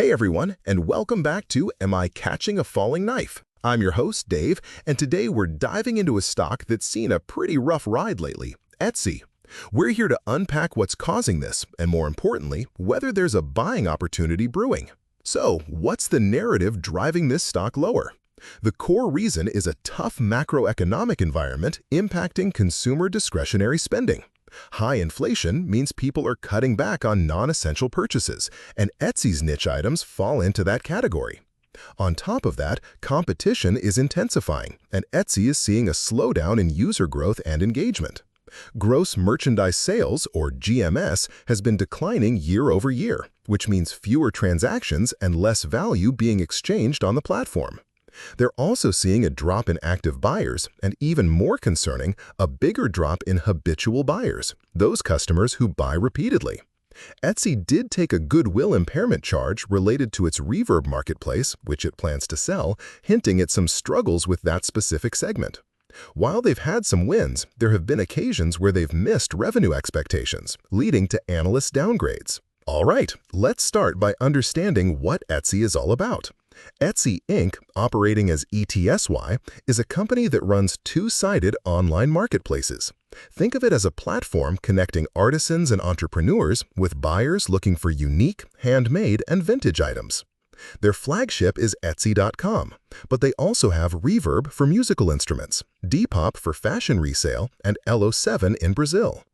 Hey everyone, and welcome back to Am I Catching a Falling Knife? I'm your host, Dave, and today we're diving into a stock that's seen a pretty rough ride lately, Etsy. We're here to unpack what's causing this, and more importantly, whether there's a buying opportunity brewing. So, what's the narrative driving this stock lower? The core reason is a tough macroeconomic environment impacting consumer discretionary spending. High inflation means people are cutting back on non-essential purchases, and Etsy's niche items fall into that category. On top of that, competition is intensifying, and Etsy is seeing a slowdown in user growth and engagement. Gross merchandise sales, or GMS, has been declining year over year, which means fewer transactions and less value being exchanged on the platform. They're also seeing a drop in active buyers, and even more concerning, a bigger drop in habitual buyers, those customers who buy repeatedly. Etsy did take a goodwill impairment charge related to its Reverb marketplace, which it plans to sell, hinting at some struggles with that specific segment. While they've had some wins, there have been occasions where they've missed revenue expectations, leading to analyst downgrades. All right, let's start by understanding what Etsy is all about. Etsy Inc., operating as ETSY, is a company that runs two-sided online marketplaces. Think of it as a platform connecting artisans and entrepreneurs with buyers looking for unique, handmade, and vintage items. Their flagship is Etsy.com, but they also have Reverb for musical instruments, Depop for fashion resale, and Elo7 in Brazil.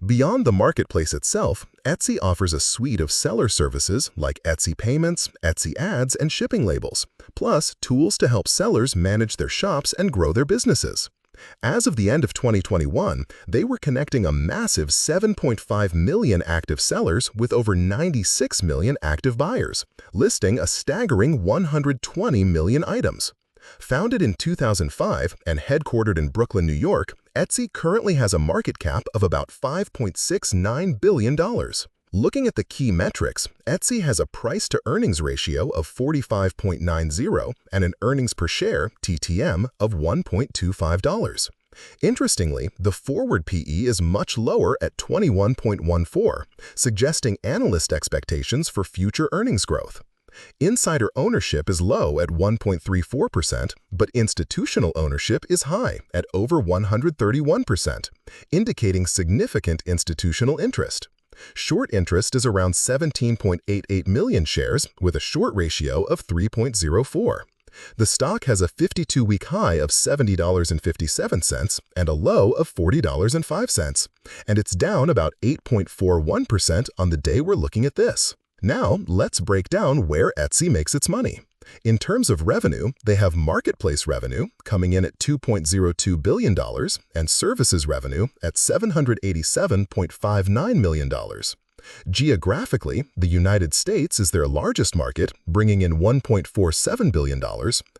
Beyond the marketplace itself, Etsy offers a suite of seller services like Etsy Payments, Etsy Ads, and shipping labels, plus tools to help sellers manage their shops and grow their businesses. As of the end of 2021, they were connecting a massive 7.5 million active sellers with over 96 million active buyers, listing a staggering 120 million items. Founded in 2005 and headquartered in Brooklyn, New York, Etsy currently has a market cap of about $5.69 billion. Looking at the key metrics, Etsy has a price-to-earnings ratio of 45.90 and an earnings per share (TTM) of $1.25. Interestingly, the forward PE is much lower at 21.14, suggesting analyst expectations for future earnings growth. Insider ownership is low at 1.34%, but institutional ownership is high at over 131%, indicating significant institutional interest. Short interest is around 17.88 million shares with a short ratio of 3.04. The stock has a 52-week high of $70.57 and a low of $40.05, and it's down about 8.41% on the day we're looking at this. Now, let's break down where Etsy makes its money. In terms of revenue, they have marketplace revenue coming in at $2.02 billion and services revenue at $787.59 million. Geographically, the United States is their largest market, bringing in $1.47 billion,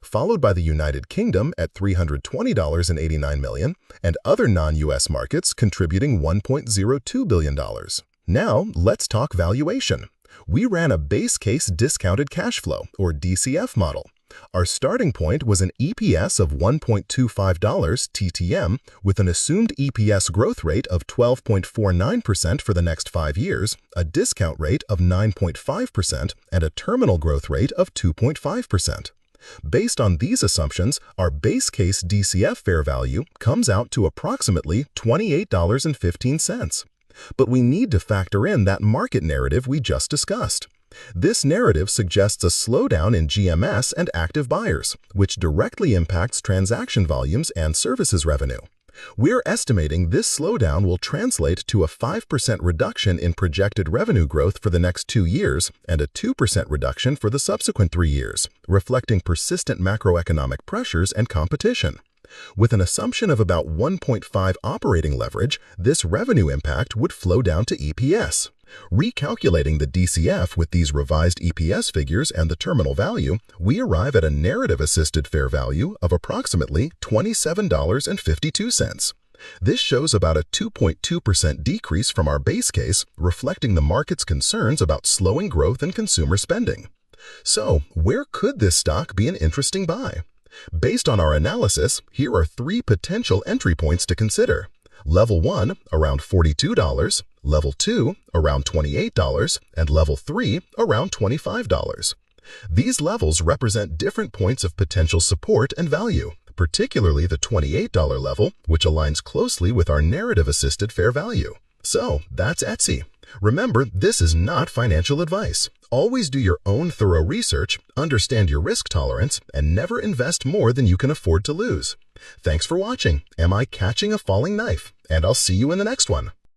followed by the United Kingdom at $320.89 million, and other non-US markets contributing $1.02 billion. Now, let's talk valuation. We ran a base case discounted cash flow, or DCF model. Our starting point was an EPS of $1.25 TTM with an assumed EPS growth rate of 12.49% for the next 5 years, a discount rate of 9.5%, and a terminal growth rate of 2.5%. Based on these assumptions, our base case DCF fair value comes out to approximately $28.15. But we need to factor in that market narrative we just discussed. This narrative suggests a slowdown in GMS and active buyers, which directly impacts transaction volumes and services revenue. We're estimating this slowdown will translate to a 5% reduction in projected revenue growth for the next 2 years and a 2% reduction for the subsequent 3 years, reflecting persistent macroeconomic pressures and competition. With an assumption of about 1.5 operating leverage, this revenue impact would flow down to EPS. Recalculating the DCF with these revised EPS figures and the terminal value, we arrive at a narrative-assisted fair value of approximately $27.52. This shows about a 2.2% decrease from our base case, reflecting the market's concerns about slowing growth in consumer spending. So, where could this stock be an interesting buy? Based on our analysis, here are 3 potential entry points to consider. Level 1, around $42, level 2 around $28, and level 3 around $25. These levels represent different points of potential support and value, particularly the $28 level, which aligns closely with our narrative-assisted fair value. So that's Etsy. Remember, this is not financial advice. Always do your own thorough research, understand your risk tolerance, and never invest more than you can afford to lose. Thanks for watching. Am I Catching a Falling Knife? And I'll see you in the next one.